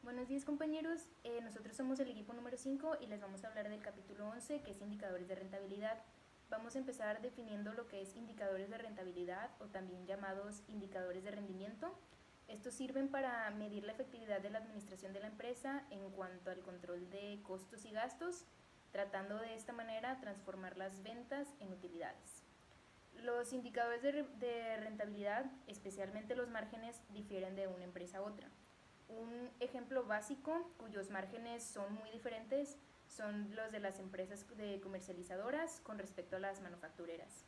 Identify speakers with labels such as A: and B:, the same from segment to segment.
A: Buenos días compañeros, nosotros somos el equipo número 5 y les vamos a hablar del capítulo 11 que es indicadores de rentabilidad. Vamos a empezar definiendo lo que es indicadores de rentabilidad o también llamados indicadores de rendimiento. Estos sirven para medir la efectividad de la administración de la empresa en cuanto al control de costos y gastos, tratando de esta manera transformar las ventas en utilidades. Los indicadores de rentabilidad, especialmente los márgenes, difieren de una empresa a otra. Un ejemplo básico cuyos márgenes son muy diferentes son los de las empresas de comercializadoras con respecto a las manufactureras.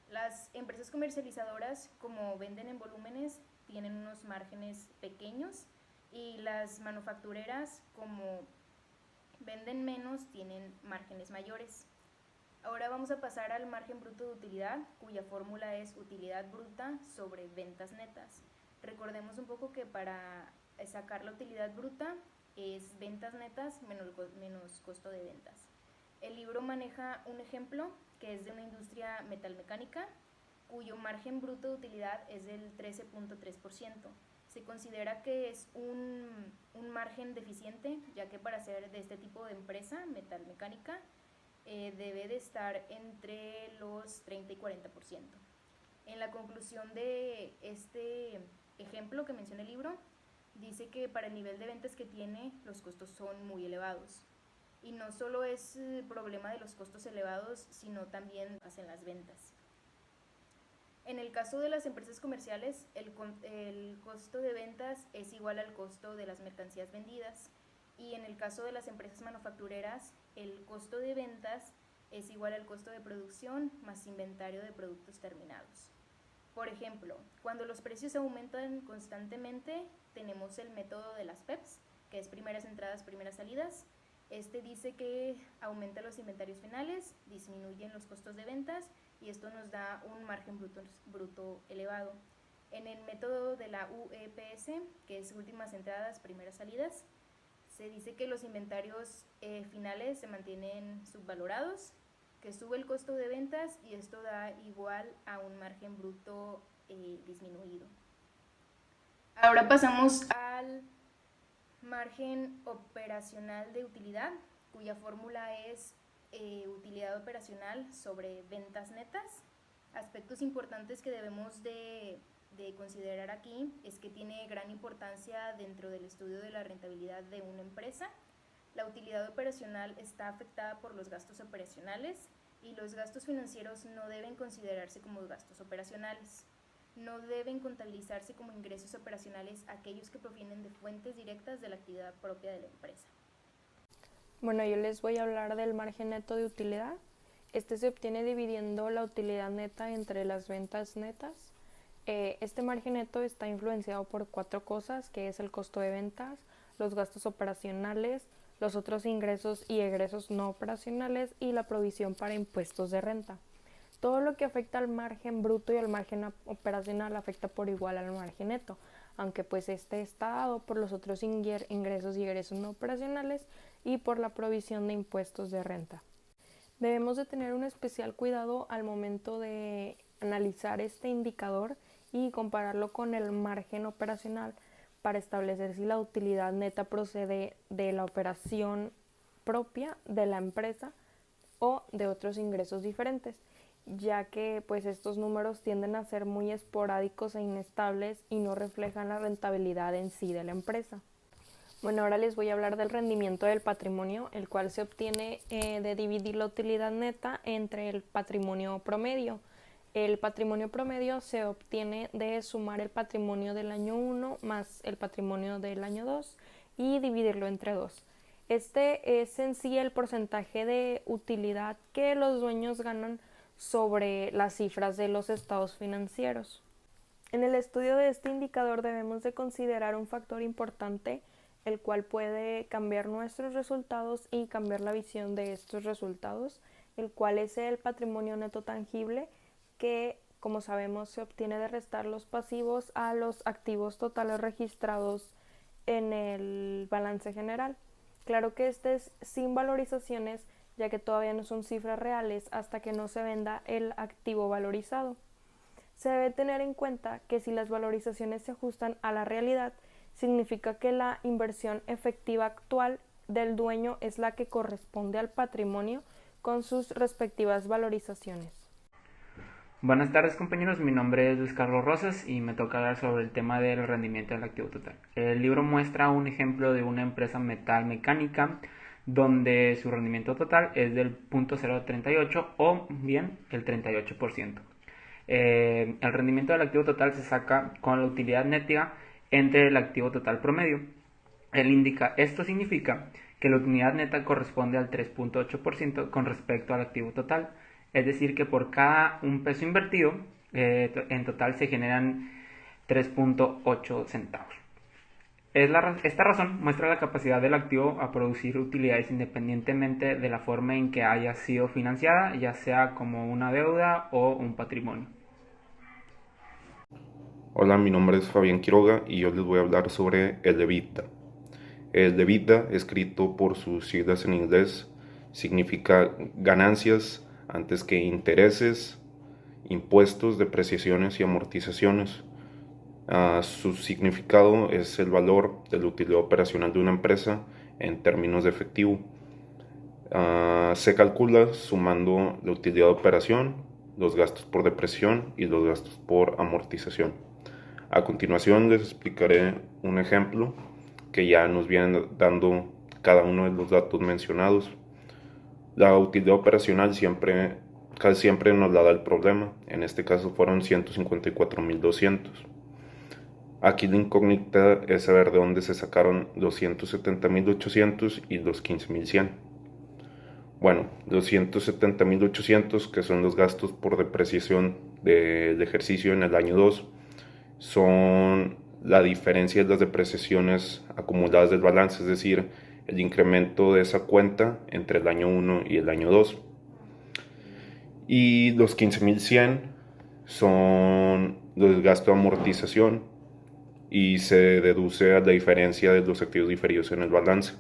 A: Las empresas comercializadoras, como venden en volúmenes, tienen unos márgenes pequeños y las manufactureras, como venden menos, tienen márgenes mayores. Ahora vamos a pasar al margen bruto de utilidad, cuya fórmula es utilidad bruta sobre ventas netas. Recordemos un poco que para sacar la utilidad bruta es ventas netas menos costo de ventas. El libro maneja un ejemplo que es de una industria metalmecánica, cuyo margen bruto de utilidad es del 13.3%. Se considera que es un margen deficiente, ya que para ser de este tipo de empresa metalmecánica, debe de estar entre los 30 y 40%. En la conclusión de este ejemplo que menciona el libro, dice que para el nivel de ventas que tiene, los costos son muy elevados. Y no solo es problema de los costos elevados, sino también en las ventas. En el caso de las empresas comerciales, el costo de ventas es igual al costo de las mercancías vendidas, y en el caso de las empresas manufactureras, el costo de ventas es igual al costo de producción más inventario de productos terminados. Por ejemplo, cuando los precios aumentan constantemente, tenemos el método de las PEPs, que es primeras entradas, primeras salidas. Este dice que aumenta los inventarios finales, disminuyen los costos de ventas y esto nos da un margen bruto elevado. En el método de la UEPS, que es últimas entradas, primeras salidas, se dice que los inventarios finales se mantienen subvalorados, que sube el costo de ventas y esto da igual a un margen bruto disminuido. Ahora pasamos al margen operacional de utilidad, cuya fórmula es utilidad operacional sobre ventas netas. Aspectos importantes que debemos de considerar aquí es que tiene gran importancia dentro del estudio de la rentabilidad de una empresa. La utilidad operacional está afectada por los gastos operacionales y los gastos financieros no deben considerarse como gastos operacionales. No deben contabilizarse como ingresos operacionales aquellos que provienen de fuentes directas de la actividad propia de la empresa.
B: Bueno, yo les voy a hablar del margen neto de utilidad. Este se obtiene dividiendo la utilidad neta entre las ventas netas. Este margen neto está influenciado por 4 cosas, que es el costo de ventas, los gastos operacionales, los otros ingresos y egresos no operacionales y la provisión para impuestos de renta. Todo lo que afecta al margen bruto y al margen operacional afecta por igual al margen neto, aunque pues este está dado por los otros ingresos y egresos no operacionales y por la provisión de impuestos de renta. Debemos de tener un especial cuidado al momento de analizar este indicador y compararlo con el margen operacional para establecer si la utilidad neta procede de la operación propia de la empresa o de otros ingresos diferentes, ya que pues estos números tienden a ser muy esporádicos e inestables y no reflejan la rentabilidad en sí de la empresa. Bueno, ahora les voy a hablar del rendimiento del patrimonio, el cual se obtiene de dividir la utilidad neta entre el patrimonio promedio. El patrimonio promedio se obtiene de sumar el patrimonio del año 1 más el patrimonio del año 2 y dividirlo entre 2. Este es en sí el porcentaje de utilidad que los dueños ganan sobre las cifras de los estados financieros. En el estudio de este indicador debemos de considerar un factor importante, el cual puede cambiar nuestros resultados y cambiar la visión de estos resultados, el cual es el patrimonio neto tangible, que como sabemos se obtiene de restar los pasivos a los activos totales registrados en el balance general. Claro que este es sin valorizaciones, ya que todavía no son cifras reales hasta que no se venda el activo valorizado. Se debe tener en cuenta que si las valorizaciones se ajustan a la realidad, significa que la inversión efectiva actual del dueño es la que corresponde al patrimonio con sus respectivas valorizaciones.
C: Buenas tardes compañeros, mi nombre es Luis Carlos Rosas y me toca hablar sobre el tema del rendimiento del activo total. El libro muestra un ejemplo de una empresa metalmecánica donde su rendimiento total es del 0.038 o bien el 38%. El rendimiento del activo total se saca con la utilidad neta entre el activo total promedio. Esto significa que la utilidad neta corresponde al 3.8% con respecto al activo total. Es decir, que por cada un peso invertido, en total se generan 3.8 centavos. Esta razón muestra la capacidad del activo a producir utilidades independientemente de la forma en que haya sido financiada, ya sea como una deuda o un patrimonio.
D: Hola, mi nombre es Fabián Quiroga y yo les voy a hablar sobre el EBITDA. El EBITDA, escrito por sus siglas en inglés, significa ganancias antes que intereses, impuestos, depreciaciones y amortizaciones. Su significado es el valor de la utilidad operacional de una empresa en términos de efectivo. Se calcula sumando la utilidad de operación, los gastos por depreciación y los gastos por amortización. A continuación les explicaré un ejemplo que ya nos viene dando cada uno de los datos mencionados. La utilidad operacional casi siempre nos la da el problema. En este caso fueron 154.200. Aquí la incógnita es saber de dónde se sacaron los 170.800 y los 15.100. Bueno, los 170.800, que son los gastos por depreciación del ejercicio en el año 2, son la diferencia de las depreciaciones acumuladas del balance, es decir, el incremento de esa cuenta entre el año 1 y el año 2. Y los 15.100 son los gastos de amortización y se deduce a la diferencia de los activos diferidos en el balance,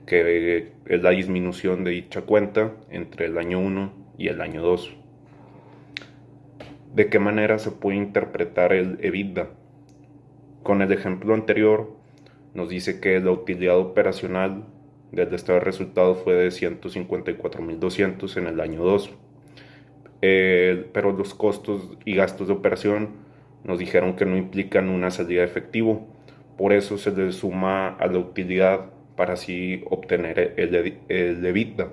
D: que es la disminución de dicha cuenta entre el año 1 y el año 2. ¿De qué manera se puede interpretar el EBITDA? Con el ejemplo anterior, nos dice que la utilidad operacional del estado de resultados fue de 154.200 en el año 2. Pero los costos y gastos de operación nos dijeron que no implican una salida de efectivo. Por eso se le suma a la utilidad para así obtener el EBITDA,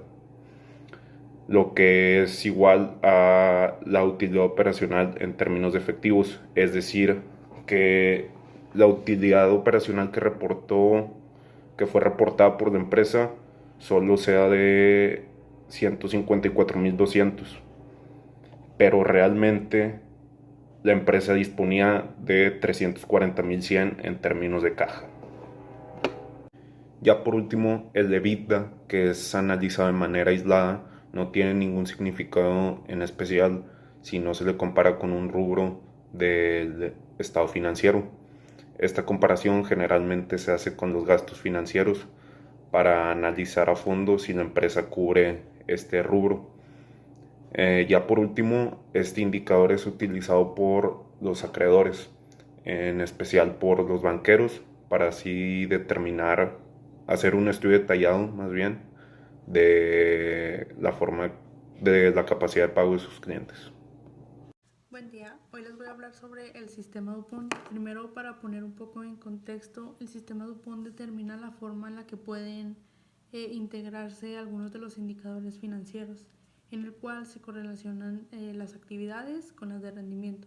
D: lo que es igual a la utilidad operacional en términos de efectivos, es decir, que la utilidad operacional que fue reportada por la empresa, solo sea de 154.200, pero realmente la empresa disponía de 340.100 en términos de caja. Ya por último, el EBITDA, que es analizado de manera aislada, no tiene ningún significado en especial si no se le compara con un rubro del estado financiero. Esta comparación generalmente se hace con los gastos financieros para analizar a fondo si la empresa cubre este rubro. Ya por último, este indicador es utilizado por los acreedores, en especial por los banqueros, para así hacer un estudio detallado más bien de la capacidad de pago de sus clientes.
E: Buen día, hoy les voy a hablar sobre el sistema DuPont. Primero, para poner un poco en contexto, el sistema DuPont determina la forma en la que pueden integrarse algunos de los indicadores financieros, en el cual se correlacionan las actividades con las de rendimiento,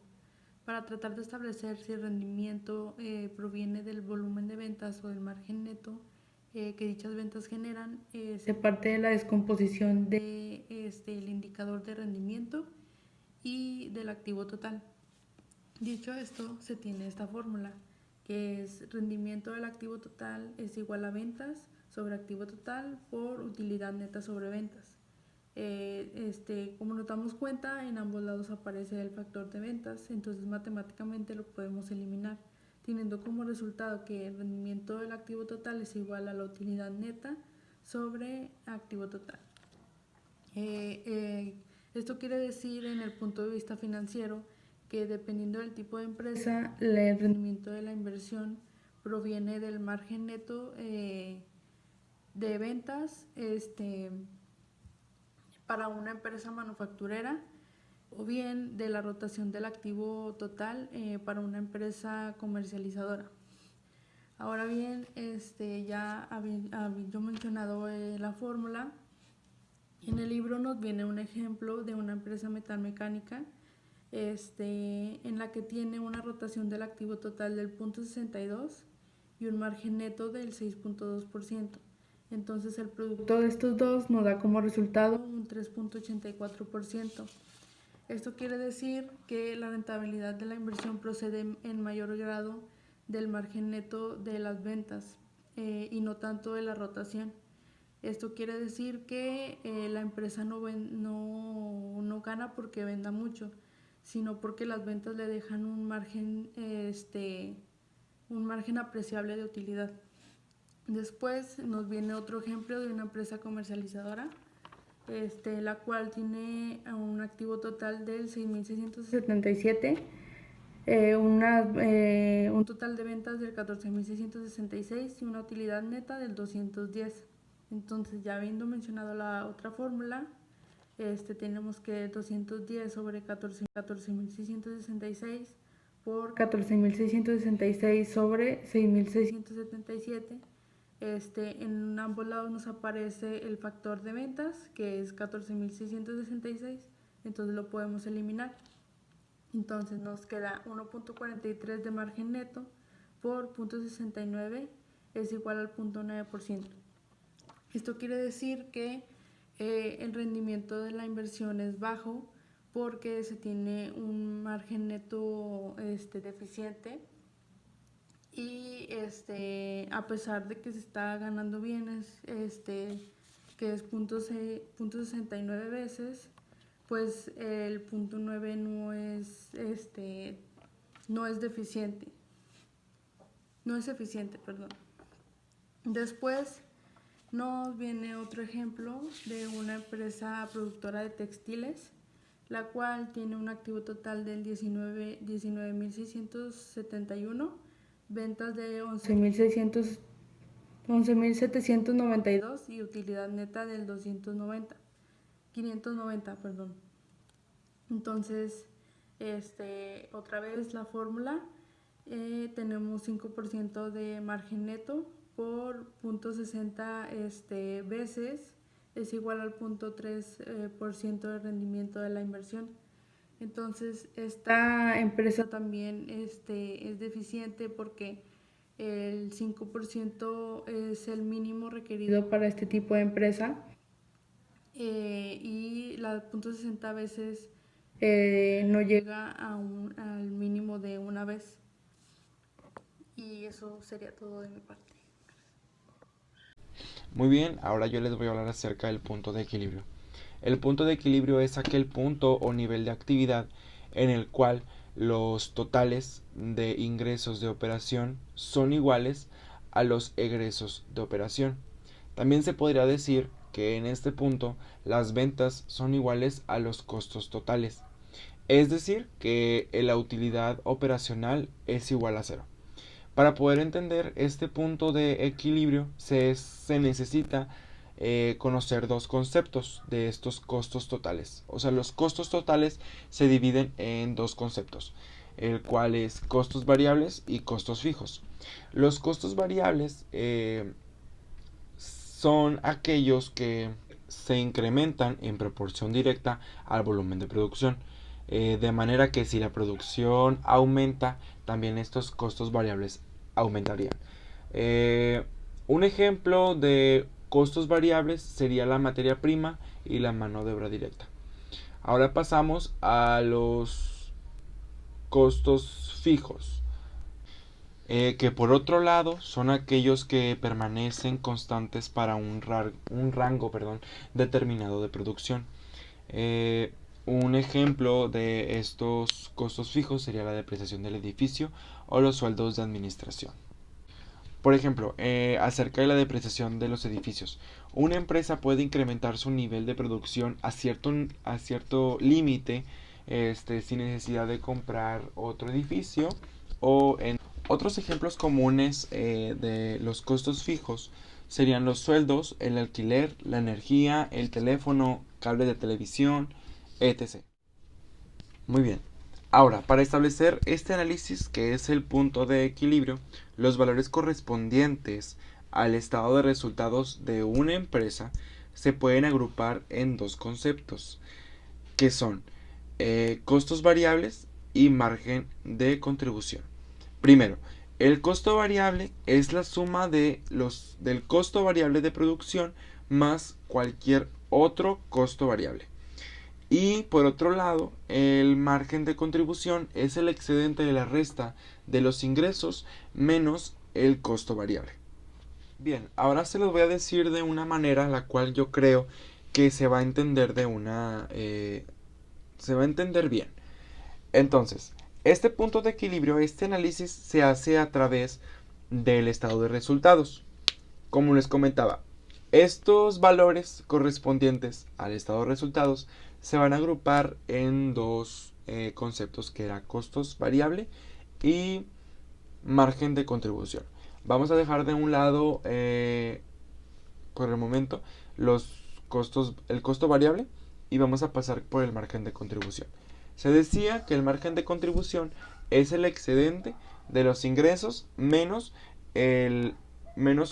E: para tratar de establecer si el rendimiento proviene del volumen de ventas o del margen neto que dichas ventas generan. Se parte de la descomposición del indicador de rendimiento y del activo total. Dicho esto, se tiene esta fórmula, que es rendimiento del activo total es igual a ventas sobre activo total por utilidad neta sobre ventas. Como nos damos cuenta, en ambos lados aparece el factor de ventas, entonces matemáticamente lo podemos eliminar, teniendo como resultado que el rendimiento del activo total es igual a la utilidad neta sobre activo total. Esto quiere decir, en el punto de vista financiero, que dependiendo del tipo de empresa, el rendimiento de la inversión proviene del margen neto de ventas para una empresa manufacturera, o bien de la rotación del activo total para una empresa comercializadora. Ahora bien, ya yo mencionado la fórmula. En el libro nos viene un ejemplo de una empresa metalmecánica en la que tiene una rotación del activo total del 0.62 y un margen neto del 6.2%. Entonces el producto de estos dos nos da como resultado un 3.84%. Esto quiere decir que la rentabilidad de la inversión procede en mayor grado del margen neto de las ventas y no tanto de la rotación. Esto quiere decir que la empresa no gana porque venda mucho, sino porque las ventas le dejan un margen apreciable de utilidad. Después nos viene otro ejemplo de una empresa comercializadora, la cual tiene un activo total del 6.677, un total de ventas del 14.666 y una utilidad neta del 210. Entonces, ya habiendo mencionado la otra fórmula, tenemos que 210 sobre 14.666 por 14.666 sobre 6.677. En ambos lados nos aparece el factor de ventas, que es 14.666, entonces lo podemos eliminar. Entonces nos queda 1.43 de margen neto por 0.69 es igual al 0.9%. Esto quiere decir que el rendimiento de la inversión es bajo porque se tiene un margen neto deficiente y a pesar de que se está ganando bien que es 0.69 veces, pues el 0.9 no es eficiente. Después nos viene otro ejemplo de una empresa productora de textiles, la cual tiene un activo total del 19.671, ventas de 11.792 y utilidad neta del 590. Entonces, otra vez la fórmula, tenemos 5% de margen neto por 0.60 veces es igual al 0.3% de rendimiento de la inversión. Entonces, esta empresa también es deficiente porque el 5% es el mínimo requerido para este tipo de empresa y la 0.60 veces no llega al mínimo de una vez. Y eso sería todo de mi parte.
F: Muy bien, ahora yo les voy a hablar acerca del punto de equilibrio. El punto de equilibrio es aquel punto o nivel de actividad en el cual los totales de ingresos de operación son iguales a los egresos de operación. También se podría decir que en este punto las ventas son iguales a los costos totales. Es decir, que la utilidad operacional es igual a cero. Para poder entender este punto de equilibrio se necesita conocer dos conceptos de estos costos totales. O sea, los costos totales se dividen en dos conceptos, el cual es costos variables y costos fijos. Los costos variables son aquellos que se incrementan en proporción directa al volumen de producción. De manera que si la producción aumenta, también estos costos variables aumentarían. Un ejemplo de costos variables sería la materia prima y la mano de obra directa. Ahora pasamos a los costos fijos, que por otro lado son aquellos que permanecen constantes para un rango determinado de producción. Un ejemplo de estos costos fijos sería la depreciación del edificio o los sueldos de administración. Por ejemplo, acerca de la depreciación de los edificios, una empresa puede incrementar su nivel de producción a cierto límite sin necesidad de comprar otro edificio o Otros ejemplos comunes de los costos fijos serían los sueldos, el alquiler, la energía, el teléfono, cable de televisión, etc. Muy bien. Ahora, para establecer este análisis, que es el punto de equilibrio, los valores correspondientes al estado de resultados de una empresa se pueden agrupar en dos conceptos, que son costos variables y margen de contribución. Primero, el costo variable es la suma del costo variable de producción más cualquier otro costo variable. Y por otro lado, el margen de contribución es el excedente de la resta de los ingresos menos el costo variable. Bien, ahora se los voy a decir de una manera la cual yo creo que se va a entender se va a entender bien. Entonces, este punto de equilibrio, este análisis se hace a través del estado de resultados. Como les comentaba, estos valores correspondientes al estado de resultados se van a agrupar en dos conceptos, que era costos variable y margen de contribución. Vamos a dejar de un lado por el momento el costo variable, y vamos a pasar por el margen de contribución. Se decía que el margen de contribución es el excedente de los ingresos menos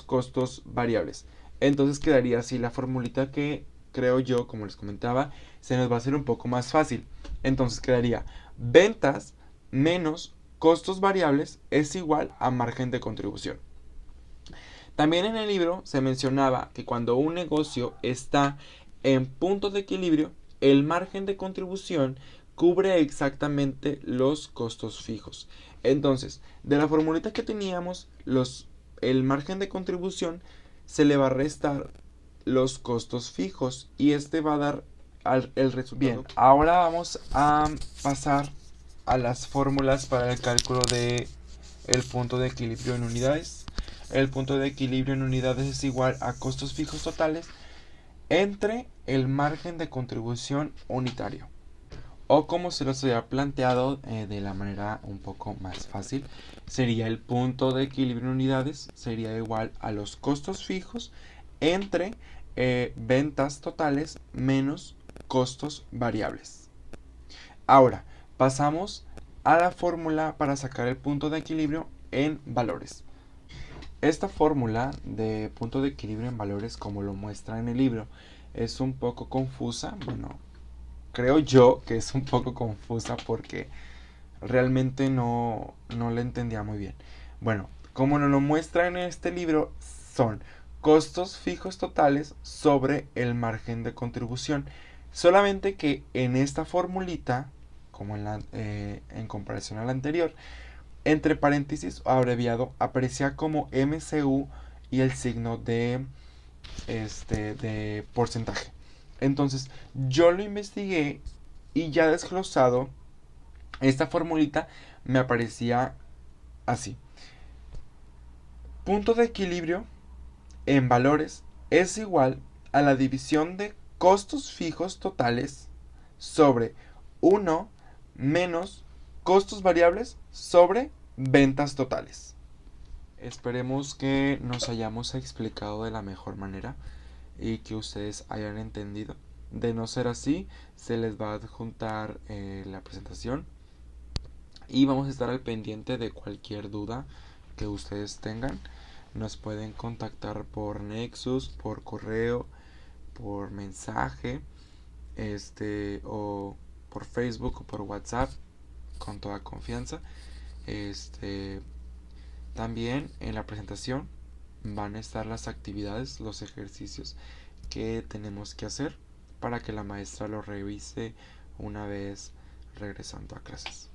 F: costos variables. Entonces quedaría así la formulita, que creo yo, como les comentaba, se nos va a hacer un poco más fácil. Entonces quedaría ventas menos costos variables es igual a margen de contribución. También en el libro se mencionaba que cuando un negocio está en punto de equilibrio, el margen de contribución cubre exactamente los costos fijos. Entonces, de la formulita que teníamos, el margen de contribución se le va a restar los costos fijos y este va a dar el resultado. Bien, ahora vamos a pasar a las fórmulas para el cálculo de el punto de equilibrio en unidades. El punto de equilibrio en unidades es igual a costos fijos totales entre el margen de contribución unitario. O como se los había planteado de la manera un poco más fácil, sería el punto de equilibrio en unidades, sería igual a los costos fijos entre ventas totales menos costos variables. Ahora, pasamos a la fórmula para sacar el punto de equilibrio en valores. Esta fórmula de punto de equilibrio en valores, como lo muestra en el libro, es un poco confusa. Bueno, creo yo que es un poco confusa porque realmente no la entendía muy bien. Bueno, como nos lo muestra en este libro, son costos fijos totales sobre el margen de contribución. Solamente que en esta formulita, como en comparación a la anterior, entre paréntesis o abreviado aparecía como MCU y el signo de porcentaje. Entonces yo lo investigué y ya desglosado, esta formulita me aparecía así: punto de equilibrio en valores es igual a la división de costos fijos totales sobre 1 menos costos variables sobre ventas totales. Esperemos que nos hayamos explicado de la mejor manera y que ustedes hayan entendido. De no ser así, se les va a adjuntar la presentación y vamos a estar al pendiente de cualquier duda que ustedes tengan. Nos pueden contactar por Nexus, por correo, por mensaje, o por Facebook o por WhatsApp, con toda confianza. También en la presentación van a estar las actividades, los ejercicios que tenemos que hacer para que la maestra lo revise una vez regresando a clases.